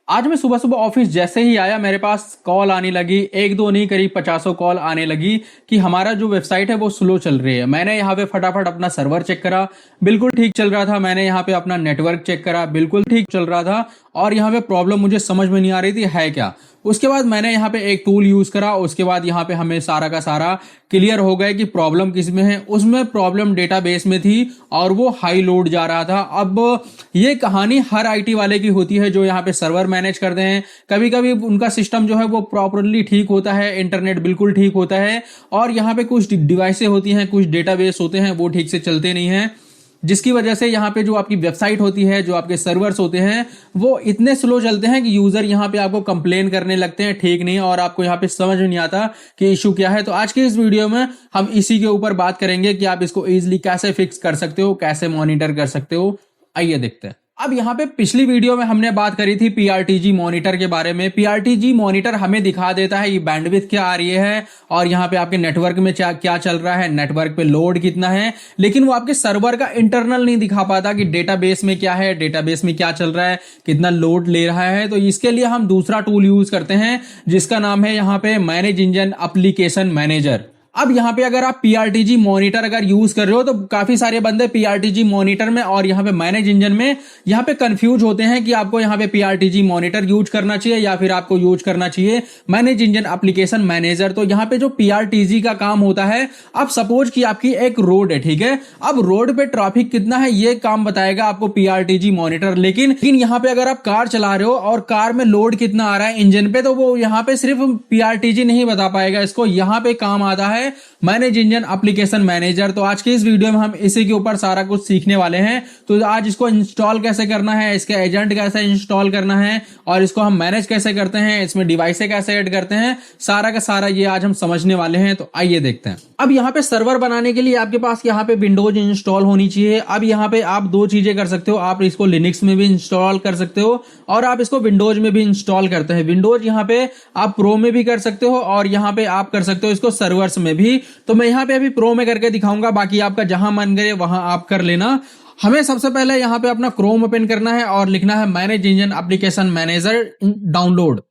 आज मैं सुबह सुबह ऑफिस जैसे ही आया मेरे पास कॉल आने लगी, एक दो नहीं करीब 50 कॉल आने लगी कि हमारा जो वेबसाइट है वो स्लो चल रही है। मैंने यहाँ पे फटाफट अपना सर्वर चेक करा, बिल्कुल ठीक चल रहा था। मैंने यहाँ पे अपना नेटवर्क चेक करा, बिल्कुल ठीक चल रहा था। और यहाँ पे प्रॉब्लम मुझे समझ में नहीं आ रही थी है क्या। उसके बाद मैंने यहाँ पे एक टूल यूज करा, उसके बाद यहाँ पे हमें सारा का सारा क्लियर हो गया कि प्रॉब्लम किस में है। उसमें प्रॉब्लम डेटाबेस में थी और वो हाई लोड जा रहा था। अब ये कहानी हर आईटी वाले की होती है जो यहाँ पे सर्वर मैनेज करते हैं। कभी कभी उनका सिस्टम जो है वो प्रॉपरली ठीक होता है, इंटरनेट बिल्कुल ठीक होता है, और यहाँ पे कुछ डिवाइसें होती हैं, कुछ डेटाबेस होते हैं वो ठीक से चलते नहीं हैं, जिसकी वजह से यहाँ पे जो आपकी वेबसाइट होती है, जो आपके सर्वर्स होते हैं, वो इतने स्लो चलते हैं कि यूजर यहाँ पे आपको कंप्लेन करने लगते हैं ठीक नहीं, और आपको यहाँ पे समझ में नहीं आता कि इशू क्या है। तो आज के इस वीडियो में हम इसी के ऊपर बात करेंगे कि आप इसको इजिली कैसे फिक्स कर सकते हो, कैसे मॉनिटर कर सकते हो। आइए देखते हैं। अब यहाँ पे पिछली वीडियो में हमने बात करी थी पीआरटीजी मॉनिटर के बारे में। पीआरटीजी मॉनिटर हमें दिखा देता है ये बैंडविड्थ क्या आ रही है, और यहाँ पे आपके नेटवर्क में क्या चल रहा है, नेटवर्क पे लोड कितना है, लेकिन वो आपके सर्वर का इंटरनल नहीं दिखा पाता कि डेटाबेस में क्या है, डेटाबेस में क्या चल रहा है, कितना लोड ले रहा है। तो इसके लिए हम दूसरा टूल यूज करते हैं जिसका नाम है यहाँ पे मैनेज इंजन एप्लीकेशन मैनेजर। अब यहाँ पे अगर आप पीआरटीजी मॉनिटर अगर यूज कर रहे हो तो काफी सारे बंदे पीआरटीजी मॉनिटर में और यहाँ पे मैनेज इंजन में यहाँ पे कंफ्यूज होते हैं कि आपको यहाँ पे पीआरटीजी मॉनिटर यूज करना चाहिए या फिर आपको यूज करना चाहिए मैनेज इंजन एप्लीकेशन मैनेजर। तो यहाँ पे जो पीआरटीजी का काम होता है, अब सपोज कि आपकी एक रोड है, ठीक है, अब रोड पे ट्रैफिक कितना है ये काम बताएगा आपको पीआरटीजी मॉनिटर। लेकिन यहाँ पे अगर आप कार चला रहे हो और कार में लोड कितना आ रहा है इंजन पे, तो वो यहाँ पे सिर्फ पीआरटीजी नहीं बता पाएगा इसको, यहाँ पे काम आता है मैनेज इंजन एप्लीकेशन मैनेजर। तो आज के इस वीडियो में हम इसी के ऊपर सारा कुछ सीखने वाले हैं। तो आज इसको इंस्टॉल कैसे करना है, इसके एजेंट कैसे इंस्टॉल करना है, और इसको हम मैनेज कैसे करते हैं, इसमें डिवाइसें कैसे ऐड करते हैं, सारा का सारा ये आज हम समझने वाले हैं। तो आइए देखते हैं। अब यहाँ पे सर्वर बनाने के लिए आपके पास यहाँ पे विंडोज इंस्टॉल होनी चाहिए। अब यहाँ पे आप दो चीजें कर सकते हो, आप इसको लिनक्स में भी इंस्टॉल कर सकते हो और आप इसको विंडोज में भी इंस्टॉल करते हैं। विंडोज यहाँ पे आप प्रो में भी कर सकते हो और यहाँ पे आप कर सकते हो इसको सर्वर्स में भी। तो मैं यहाँ पे अभी प्रो में करके दिखाऊंगा, बाकी आपका जहां मन करे वहां आप कर लेना। हमें सबसे पहले यहाँ पे अपना क्रोम ओपन करना है और लिखना है manage engine application manager download.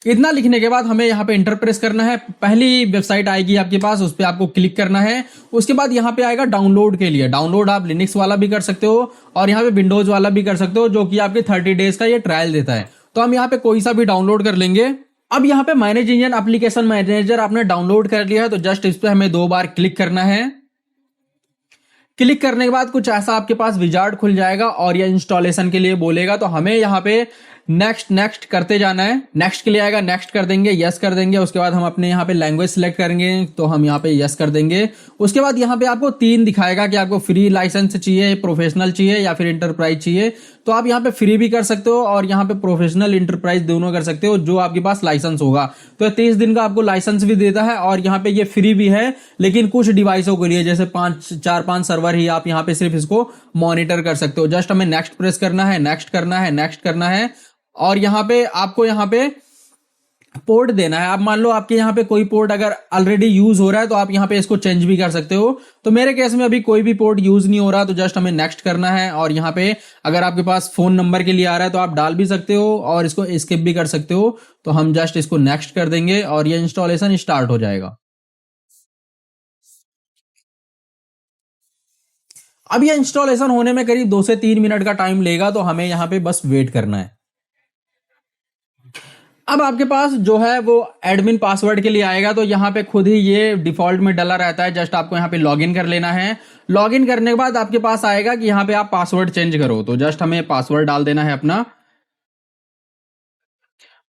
इतना लिखने के बाद हमें यहाँ पे इंटर प्रेस करना है। पहली वेबसाइट आएगी आपके पास, उस पर आपको क्लिक करना है। उसके बाद यहाँ पे आएगा डाउनलोड के लिए। डाउनलोड आप लिनक्स वाला भी कर सकते हो और यहाँ पे विंडोज वाला भी कर सकते हो, जो कि आपके 30 डेज का ये ट्रायल देता है। तो हम यहाँ पे कोई सा भी डाउनलोड कर लेंगे। अब यहाँ पे मैनेज इंजन एप्लीकेशन मैनेजर आपने डाउनलोड कर लिया है, तो जस्ट इस पे हमें 2 बार क्लिक करना है। क्लिक करने के बाद कुछ ऐसा आपके पास विजार्ड खुल जाएगा और ये इंस्टॉलेशन के लिए बोलेगा। तो हमें यहाँ पे नेक्स्ट नेक्स्ट करते जाना है। नेक्स्ट के लिए आएगा, नेक्स्ट कर देंगे, यस कर देंगे। उसके बाद हम अपने यहाँ पे लैंग्वेज सिलेक्ट करेंगे, तो हम यहाँ पे यस कर देंगे। उसके बाद यहाँ पे आपको 3 दिखाएगा कि आपको फ्री लाइसेंस चाहिए, प्रोफेशनल चाहिए या फिर इंटरप्राइज चाहिए। तो आप यहाँ पे फ्री भी कर सकते हो और यहाँ पे प्रोफेशनल इंटरप्राइज दोनों कर सकते हो, जो आपके पास लाइसेंस होगा। तो 30 दिन का आपको लाइसेंस भी देता है और यहाँ पे ये फ्री भी है, लेकिन कुछ डिवाइसों के लिए जैसे 4-5 सर्वर ही आप यहाँ पे सिर्फ इसको मॉनिटर कर सकते हो। जस्ट हमें नेक्स्ट प्रेस करना है, नेक्स्ट करना है, नेक्स्ट करना है, और यहाँ पे आपको यहाँ पे पोर्ट देना है। आप मान लो आपके यहाँ पे कोई पोर्ट अगर ऑलरेडी यूज हो रहा है तो आप यहाँ पे इसको चेंज भी कर सकते हो। तो मेरे केस में अभी कोई भी पोर्ट यूज नहीं हो रहा, तो जस्ट हमें नेक्स्ट करना है। और यहाँ पे अगर आपके पास फोन नंबर के लिए आ रहा है तो आप डाल भी सकते हो और इसको स्किप भी कर सकते हो। तो हम जस्ट इसको नेक्स्ट कर देंगे और ये इंस्टॉलेशन स्टार्ट हो जाएगा। अब ये इंस्टॉलेशन होने में करीब 2 से 3 मिनट का टाइम लेगा, तो हमें यहाँ पे बस वेट करना है। अब आपके पास जो है वो एडमिन पासवर्ड के लिए आएगा, तो यहाँ पे खुद ही ये डिफॉल्ट में डला रहता है। जस्ट आपको यहाँ पे लॉगिन कर लेना है। लॉगिन करने के बाद आपके पास आएगा कि यहाँ पे आप पासवर्ड चेंज करो, तो जस्ट हमें पासवर्ड डाल देना है अपना।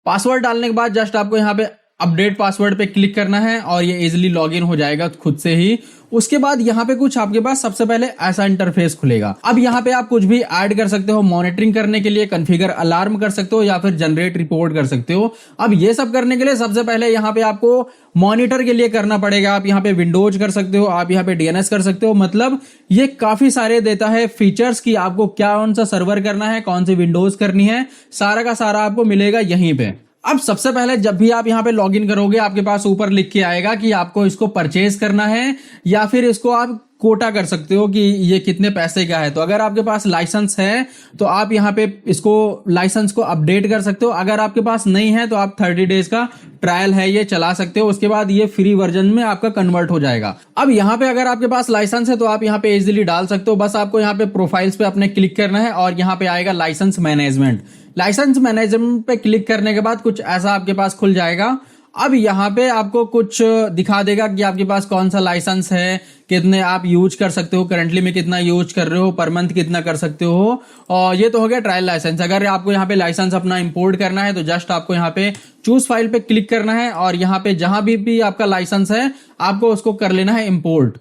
पासवर्ड डालने के बाद जस्ट आपको यहाँ पे अपडेट पासवर्ड पे क्लिक करना है और ये इजीली लॉगिन हो जाएगा खुद से ही। उसके बाद यहाँ पे कुछ आपके पास सबसे पहले ऐसा इंटरफेस खुलेगा। अब यहाँ पे आप कुछ भी ऐड कर सकते हो मॉनिटरिंग करने के लिए, कॉन्फ़िगर अलार्म कर सकते हो या फिर जनरेट रिपोर्ट कर सकते हो। अब ये सब करने के लिए सबसे पहले यहाँ पे आपको मॉनिटर के लिए करना पड़ेगा। आप यहाँ पे विंडोज कर सकते हो, आप यहाँ पे डीएनएस कर सकते हो। मतलब ये काफी सारे देता है फीचर्स की आपको कौन सा सर्वर करना है, कौन सी विंडोज करनी है, सारा का सारा आपको मिलेगा यहीं पे। अब सबसे पहले जब भी आप यहाँ पे लॉगिन करोगे आपके पास ऊपर लिख के आएगा कि आपको इसको परचेज करना है या फिर इसको आप कोटा कर सकते हो कि ये कितने पैसे का है। तो अगर आपके पास लाइसेंस है तो आप यहाँ पे इसको लाइसेंस को अपडेट कर सकते हो। अगर आपके पास नहीं है तो आप 30 डेज का ट्रायल है ये चला सकते हो, उसके बाद ये फ्री वर्जन में आपका कन्वर्ट हो जाएगा। अब यहाँ पे अगर आपके पास लाइसेंस है तो आप यहाँ पे इजीली डाल सकते हो। बस आपको यहाँ पे प्रोफाइल्स पे अपने क्लिक करना है और यहाँ पे आएगा लाइसेंस मैनेजमेंट। लाइसेंस मैनेजमेंट पे क्लिक करने के बाद कुछ ऐसा आपके पास खुल जाएगा। अब यहाँ पे आपको कुछ दिखा देगा कि आपके पास कौन सा लाइसेंस है, कितने आप यूज कर सकते हो, करंटली में कितना यूज कर रहे हो, पर मंथ कितना कर सकते हो। और ये तो हो गया ट्रायल लाइसेंस। अगर आपको यहाँ पे लाइसेंस अपना इंपोर्ट करना है तो जस्ट आपको यहाँ पे चूज फाइल पे क्लिक करना है और यहाँ पे जहां भी आपका लाइसेंस है आपको उसको कर लेना है इंपोर्ट।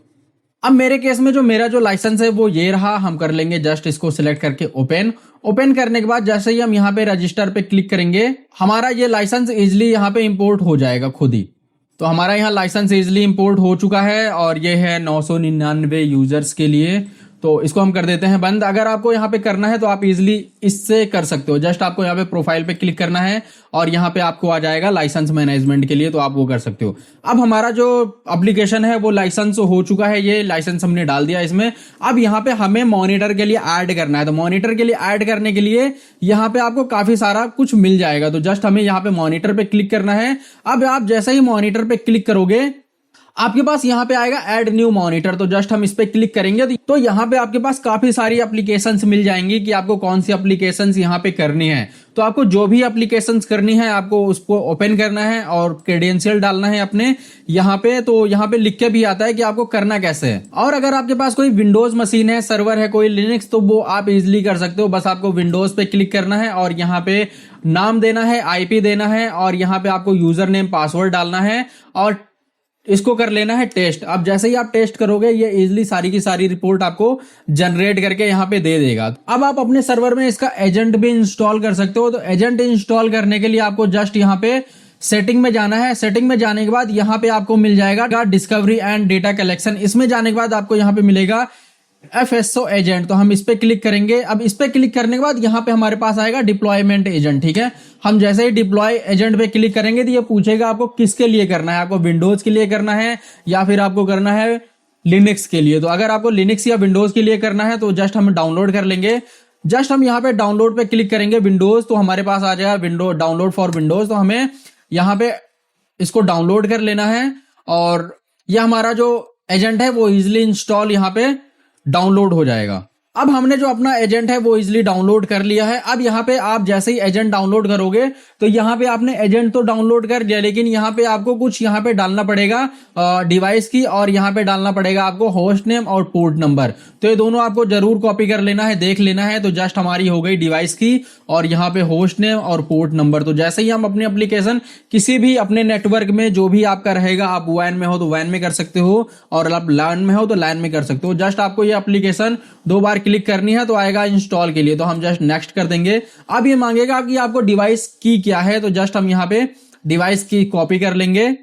अब मेरे केस में जो मेरा जो लाइसेंस है वो ये रहा। हम कर लेंगे जस्ट इसको सिलेक्ट करके ओपन। ओपन करने के बाद जैसे ही हम यहाँ पे रजिस्टर पे क्लिक करेंगे हमारा ये लाइसेंस इजिली यहाँ पे इंपोर्ट हो जाएगा खुद ही। तो हमारा यहाँ लाइसेंस इजिली इंपोर्ट हो चुका है और ये है 999 यूजर्स के लिए। तो इसको हम कर देते हैं बंद। अगर आपको यहाँ पे करना है तो आप इजिली इससे कर सकते हो। जस्ट आपको यहाँ पे प्रोफाइल पे क्लिक करना है और यहाँ पे आपको आ जाएगा लाइसेंस मैनेजमेंट के लिए, तो आप वो कर सकते हो। अब हमारा जो एप्लीकेशन है वो लाइसेंस हो चुका है, ये लाइसेंस हमने डाल दिया इसमें। अब यहाँ पे हमें मॉनिटर के लिए ऐड करना है। तो मॉनिटर के लिए ऐड करने के लिए यहाँ पे आपको काफी सारा कुछ मिल जाएगा। तो जस्ट हमें यहाँ पे मॉनिटर पे क्लिक करना है। अब आप जैसे ही मॉनिटर पे क्लिक करोगे आपके पास यहाँ पे आएगा ऐड न्यू मॉनिटर। तो जस्ट हम इस पे क्लिक करेंगे तो यहाँ पे आपके पास काफी सारी एप्लीकेशंस मिल जाएंगी कि आपको कौन सी एप्लीकेशंस यहाँ पे करनी है। तो आपको जो भी एप्लीकेशंस करनी है आपको उसको ओपन करना है और क्रेडेंशियल डालना है अपने यहाँ पे। तो यहाँ पे लिख के भी आता है कि आपको करना कैसे है। और अगर आपके पास कोई विंडोज मशीन है, सर्वर है, कोई लिनक्स, तो वो आप इजिली कर सकते हो। बस आपको विंडोज पे क्लिक करना है और यहाँ पे नाम देना है, IP देना है और यहाँ पे आपको यूजर नेम पासवर्ड डालना है और इसको कर लेना है टेस्ट। अब जैसे ही आप टेस्ट करोगे ये इजिली सारी की सारी रिपोर्ट आपको जनरेट करके यहाँ पे दे देगा। अब आप अपने सर्वर में इसका एजेंट भी इंस्टॉल कर सकते हो। तो एजेंट इंस्टॉल करने के लिए आपको जस्ट यहाँ पे सेटिंग में जाना है। सेटिंग में जाने के बाद यहाँ पे आपको मिल जाएगा डिस्कवरी एंड डेटा कलेक्शन। इसमें जाने के बाद आपको यहाँ पे मिलेगा FSO एजेंट। तो हम इस पे क्लिक करेंगे। अब इस पे क्लिक करने के बाद यहाँ पे हमारे पास आएगा डिप्लॉयमेंट एजेंट। ठीक है, हम जैसे ही डिप्लॉय एजेंट पे क्लिक करेंगे तो ये पूछेगा आपको किसके लिए करना है, आपको विंडोज के लिए करना है या फिर आपको करना है लिनक्स के लिए। तो अगर आपको लिनक्स या विंडोज के लिए करना है तो जस्ट हम डाउनलोड कर लेंगे। जस्ट हम यहाँ पे डाउनलोड पे क्लिक करेंगे विंडोज, तो हमारे पास आ जाएगा विंडो डाउनलोड फॉर विंडोज। तो हमें यहाँ पे इसको डाउनलोड कर लेना है और यह हमारा जो एजेंट है वो इजिली इंस्टॉल यहाँ पे डाउनलोड हो जाएगा। अब हमने जो अपना एजेंट है वो इजिली डाउनलोड कर लिया है। अब यहाँ पे आप जैसे ही एजेंट डाउनलोड करोगे तो यहाँ पे आपने एजेंट तो डाउनलोड कर लिया, लेकिन यहाँ पे आपको कुछ यहाँ पे डालना पड़ेगा डिवाइस की और यहाँ पे डालना पड़ेगा आपको होस्ट नेम और पोर्ट नंबर। तो ये दोनों आपको जरूर कॉपी कर लेना है, देख लेना है। तो जस्ट हमारी हो गई डिवाइस की और यहाँ पे होस्ट नेम और पोर्ट नंबर। तो जैसे ही हम अपनी एप्लीकेशन किसी भी अपने नेटवर्क में जो भी आपका रहेगा, आप वैन में हो तो वैन में कर सकते हो और आप लैन में हो तो लैन में कर सकते हो। जस्ट आपको ये एप्लीकेशन 2 बार क्लिक करनी है तो आएगा इंस्टॉल के लिए। तो हम जस्ट नेक्स्ट कर देंगे। अब ये मांगेगा कि आपको डिवाइस की क्या है, तो जस्ट हम यहाँ पे डिवाइस की कॉपी कर लेंगे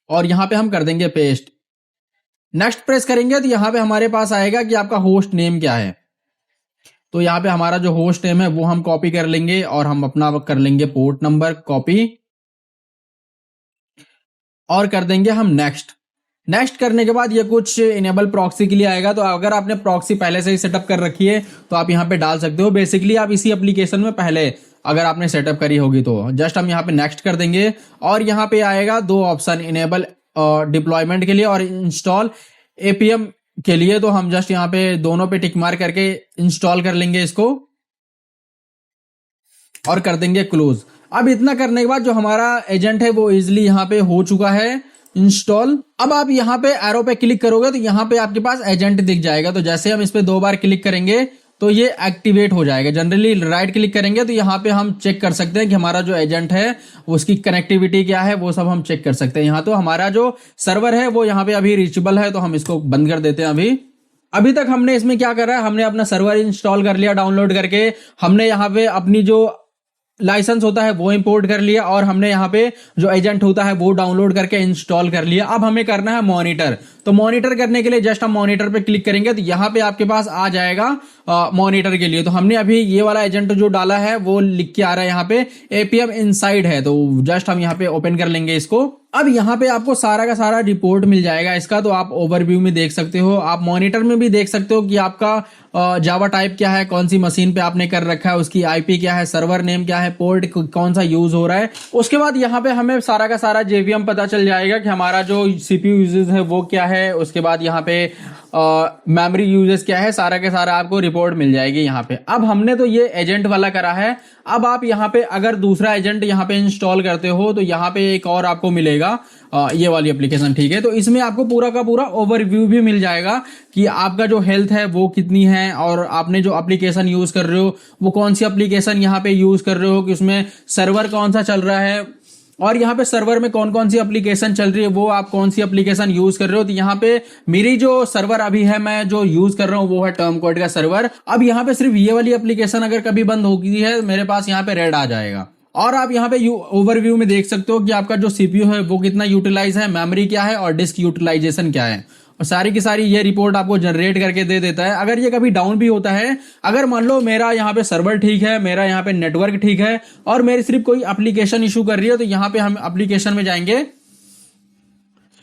और यहाँ पे हम कर देंगे पेस्ट। नेक्स्ट प्रेस करेंगे तो यहाँ पे हमारे पास आएगा कि आपका होस्ट नेम क्या है। तो यहाँ पे हमारा जो होस्ट नेम है वो हम कॉपी कर लेंगे और हम अपना कर लेंगे पोर्ट नंबर कॉपी और कर देंगे हम नेक्स्ट। नेक्स्ट करने के बाद ये कुछ इनेबल प्रॉक्सी के लिए आएगा। तो अगर आपने प्रॉक्सी पहले से ही सेटअप कर रखी है तो आप यहाँ पे डाल सकते हो। बेसिकली आप इसी एप्लीकेशन में पहले अगर आपने सेटअप करी होगी तो जस्ट हम यहाँ पे नेक्स्ट कर देंगे और यहाँ पे आएगा 2 ऑप्शन, इनेबल डिप्लॉयमेंट के लिए और इंस्टॉल APM के लिए। तो हम जस्ट यहाँ पे दोनों पे टिक मार करके इंस्टॉल कर लेंगे इसको और कर देंगे क्लोज। अब इतना करने के बाद जो हमारा एजेंट है वो इजिली यहाँ पे हो चुका है इंस्टॉल। अब आप यहाँ पे एरो पे क्लिक करोगे तो यहाँ पे आपके पास एजेंट दिख जाएगा। तो जैसे हम इस पे 2 बार क्लिक करेंगे तो ये एक्टिवेट हो जाएगा। जनरली राइट क्लिक करेंगे तो यहाँ पे हम चेक कर सकते हैं कि हमारा जो एजेंट है उसकी कनेक्टिविटी क्या है, वो सब हम चेक कर सकते हैं यहाँ। तो हमारा जो सर्वर है वो यहाँ पे अभी रीचेबल है, तो हम इसको बंद कर देते हैं। अभी तक हमने इसमें क्या करा है, हमने अपना सर्वर इंस्टॉल कर लिया डाउनलोड करके। हमने यहाँ पे अपनी जो लाइसेंस होता है वो इंपोर्ट कर लिया और हमने यहाँ पे जो एजेंट होता है वो डाउनलोड करके इंस्टॉल कर लिया। अब हमें करना है मॉनिटर। तो मॉनिटर करने के लिए जस्ट हम मॉनिटर पे क्लिक करेंगे तो यहाँ पे आपके पास आ जाएगा मॉनिटर के लिए। तो हमने अभी ये वाला एजेंट जो डाला है वो लिख के आ रहा है यहाँ पे एपीएम इनसाइड है, तो जस्ट हम यहाँ पे ओपन कर लेंगे इसको। अब यहाँ पे आपको सारा का सारा रिपोर्ट मिल जाएगा इसका, तो आप ओवरव्यू में देख सकते हो, आप मॉनिटर में भी देख सकते हो कि आपका जावा टाइप क्या है, कौन सी मशीन पे आपने कर रखा है, उसकी आईपी क्या है, सर्वर नेम क्या है, पोर्ट कौन सा यूज हो रहा है। उसके बाद यहाँ पे हमें सारा का सारा जेवीएम पता चल जाएगा कि हमारा जो सीपीयू यूजेस है वो क्या है। उसके बाद यहाँ पे मेमोरी यूजेस क्या है, सारा के सारा आपको रिपोर्ट मिल जाएगी यहाँ पे। अब हमने तो ये एजेंट वाला करा है। अब आप यहाँ पे अगर दूसरा एजेंट यहाँ पे इंस्टॉल करते हो तो यहाँ पे एक और आपको मिलेगा ये वाली एप्लीकेशन, ठीक है। तो इसमें आपको पूरा का पूरा ओवरव्यू भी मिल जाएगा कि आपका जो हेल्थ है वो कितनी है और आपने जो एप्लीकेशन यूज कर रहे हो वो कौन सी एप्लीकेशन यहाँ पे यूज कर रहे हो, कि उसमें सर्वर कौन सा चल रहा है और यहाँ पे सर्वर में कौन कौन सी एप्लीकेशन चल रही है, वो आप कौन सी एप्लीकेशन यूज कर रहे हो। तो यहाँ पे मेरी जो सर्वर अभी है मैं जो यूज कर रहा हूँ वो है टर्म कोड का सर्वर। अब यहाँ पे सिर्फ ये वाली एप्लीकेशन अगर कभी बंद हो गई है मेरे पास यहाँ पे रेड आ जाएगा। और आप यहाँ पे ओवरव्यू में देख सकते हो कि आपका जो सीपीयू है वो कितना यूटिलाइज है, मेमोरी क्या है और डिस्क यूटिलाइजेशन क्या है, और सारी की सारी ये रिपोर्ट आपको जनरेट करके दे देता है। अगर ये कभी डाउन भी होता है, अगर मान लो मेरा यहाँ पे सर्वर ठीक है, मेरा यहाँ पे नेटवर्क ठीक है और मेरी सिर्फ कोई एप्लीकेशन इशू कर रही है, तो यहाँ पे हम एप्लीकेशन में जाएंगे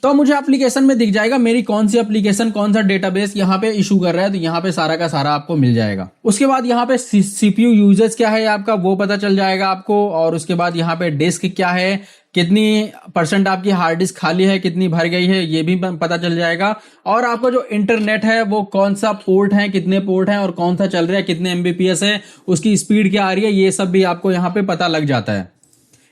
तो मुझे एप्लीकेशन में दिख जाएगा मेरी कौन सी एप्लीकेशन कौन सा डेटाबेस यहाँ पे इशू कर रहा है, तो यहाँ पे सारा का सारा आपको मिल जाएगा। उसके बाद यहाँ पे सीपीयू यूजेस क्या है आपका वो पता चल जाएगा आपको, और उसके बाद यहाँ पे डिस्क क्या है, कितनी परसेंट आपकी हार्ड डिस्क खाली है, कितनी भर गई है, ये भी पता चल जाएगा। और आपका जो इंटरनेट है वो कौन सा पोर्ट है, कितने पोर्ट है और कौन सा चल रहा है, कितने एमबीपीएस है, उसकी स्पीड क्या आ रही है, ये सब भी आपको यहाँ पे पता लग जाता है।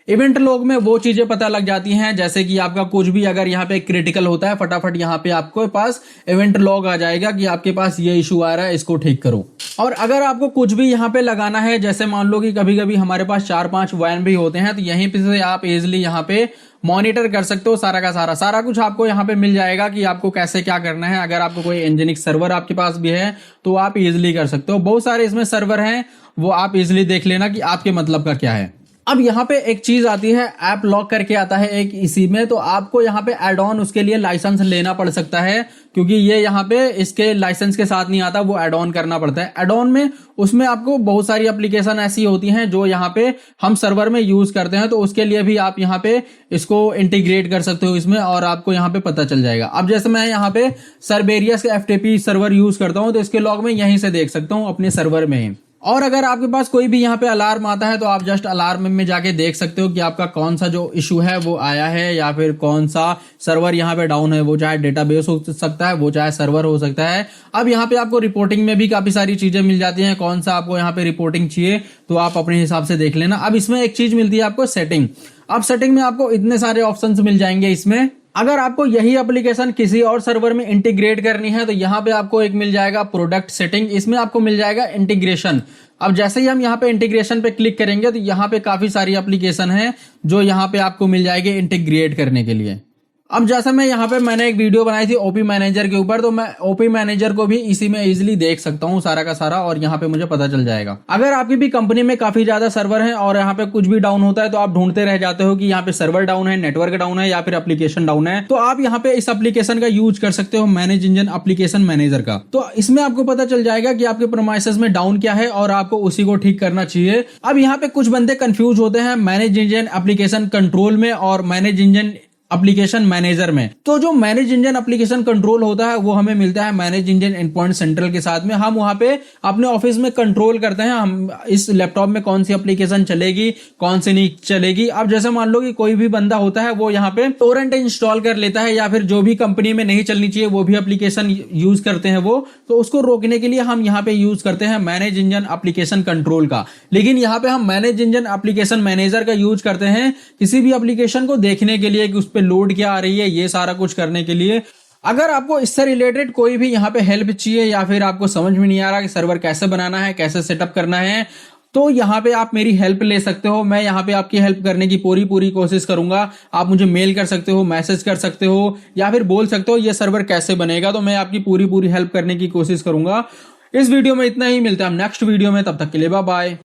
इवेंट लॉग में वो चीजें पता लग जाती हैं जैसे कि आपका कुछ भी अगर यहाँ पे क्रिटिकल होता है फटाफट यहाँ पे आपको पास इवेंट लॉग आ जाएगा कि आपके पास ये इशू आ रहा है, इसको ठीक करो। और अगर आपको कुछ भी यहाँ पे लगाना है, जैसे मान लो कि कभी कभी हमारे पास 4-5 वैन भी होते हैं, तो यहीं पे से आप इजिली यहाँ पे मॉनिटर कर सकते हो। सारा का सारा कुछ आपको यहाँ पे मिल जाएगा कि आपको कैसे क्या करना है। अगर आपको कोई इंजीनियरिंग सर्वर आपके पास भी है तो आप इजिली कर सकते हो। बहुत सारे इसमें सर्वर हैं, वो आप इजिली देख लेना कि आपके मतलब का क्या है। अब यहाँ पे एक चीज आती है, ऐप लॉक करके आता है एक इसी में, तो आपको यहाँ पे एड ऑन उसके लिए लाइसेंस लेना पड़ सकता है, क्योंकि ये यहाँ पे इसके लाइसेंस के साथ नहीं आता, वो एड ऑन करना पड़ता है। एड ऑन में उसमें आपको बहुत सारी एप्लीकेशन ऐसी होती हैं जो यहाँ पे हम सर्वर में यूज करते हैं, तो उसके लिए भी आप यहाँ पे इसको इंटीग्रेट कर सकते हो इसमें और आपको यहाँ पे पता चल जाएगा। अब जैसे मैं यहाँ पे सर्वेरियस का एफटीपी सर्वर यूज करता हूँ तो इसके लॉग में यहीं से देख सकता हूँ अपने सर्वर में। और अगर आपके पास कोई भी यहाँ पे अलार्म आता है तो आप जस्ट अलार्म में जाके देख सकते हो कि आपका कौन सा जो इशू है वो आया है, या फिर कौन सा सर्वर यहाँ पे डाउन है। वो चाहे डेटाबेस हो सकता है, वो चाहे सर्वर हो सकता है। अब यहाँ पे आपको रिपोर्टिंग में भी काफी सारी चीजें मिल जाती हैं, कौन सा आपको यहाँ पे रिपोर्टिंग चाहिए तो आप अपने हिसाब से देख लेना। अब इसमें एक चीज मिलती है आपको सेटिंग। अब सेटिंग में आपको इतने सारे ऑप्शंस मिल जाएंगे इसमें। अगर आपको यही एप्लीकेशन किसी और सर्वर में इंटीग्रेट करनी है तो यहाँ पे आपको एक मिल जाएगा प्रोडक्ट सेटिंग, इसमें आपको मिल जाएगा इंटीग्रेशन। अब जैसे ही हम यहाँ पे इंटीग्रेशन पे क्लिक करेंगे तो यहाँ पे काफी सारी एप्लीकेशन है जो यहाँ पे आपको मिल जाएगी इंटीग्रेट करने के लिए। अब जैसे मैं यहाँ पे मैंने एक वीडियो बनाई थी ओपी मैनेजर के ऊपर, तो मैं ओपी मैनेजर को भी इसी में इजीली देख सकता हूँ सारा का सारा, और यहाँ पे मुझे पता चल जाएगा। अगर आपकी भी कंपनी में काफी ज्यादा सर्वर है और यहाँ पे कुछ भी डाउन होता है तो आप ढूंढते रह जाते हो कि यहाँ पे सर्वर डाउन है, नेटवर्क डाउन है या फिर एप्लीकेशन डाउन है, तो आप यहाँ पे इस एप्लीकेशन का यूज कर सकते हो, मैनेज इंजन एप्लीकेशन मैनेजर का। तो इसमें आपको पता चल जाएगा कि आपके प्रोमाइसेस में डाउन क्या है और आपको उसी को ठीक करना चाहिए। अब यहाँ पे कुछ बंदे कंफ्यूज होते हैं मैनेज इंजन एप्लीकेशन कंट्रोल में और मैनेज इंजन एप्लीकेशन मैनेजर में। तो जो मैनेज इंजन एप्लीकेशन कंट्रोल होता है वो हमें मिलता है मैनेज इंजन एंडपॉइंट सेंट्रल के साथ में। हम वहां पे अपने ऑफिस में कंट्रोल करते हैं हम इस लैपटॉप में कौन सी एप्लीकेशन चलेगी कौन सी नहीं चलेगी। अब जैसे मान लो कि कोई भी बंदा होता है वो यहाँ पे टोरेंट इंस्टॉल कर लेता है या फिर जो भी कंपनी में नहीं चलनी चाहिए वो भी एप्लीकेशन यूज करते हैं वो, तो उसको रोकने के लिए हम यहाँ पे यूज करते हैं मैनेज इंजन एप्लीकेशन कंट्रोल का। लेकिन यहाँ पे हम मैनेज इंजन एप्लीकेशन मैनेजर का यूज करते हैं किसी भी एप्लीकेशन को देखने के लिए कि उस लोड क्या आ रही है, ये सारा कुछ करने के लिए। अगर आपको इससे रिलेटेड कोई भी यहाँ पे हेल्प चाहिए या फिर आपको समझ में नहीं आ रहा कि सर्वर कैसे बनाना है कैसे सेटअप करना है, तो यहाँ पे आप मेरी हेल्प ले सकते हो। मैं यहाँ पे आपकी हेल्प करने की पूरी कोशिश करूंगा। आप मुझे मेल कर सकते हो, मैसेज कर सकते हो या फिर बोल सकते हो ये सर्वर कैसे बनेगा, तो मैं आपकी पूरी हेल्प करने की कोशिश करूंगा। इस वीडियो में इतना ही, मिलता है हम नेक्स्ट वीडियो में, तब तक के लिए बाय बाय।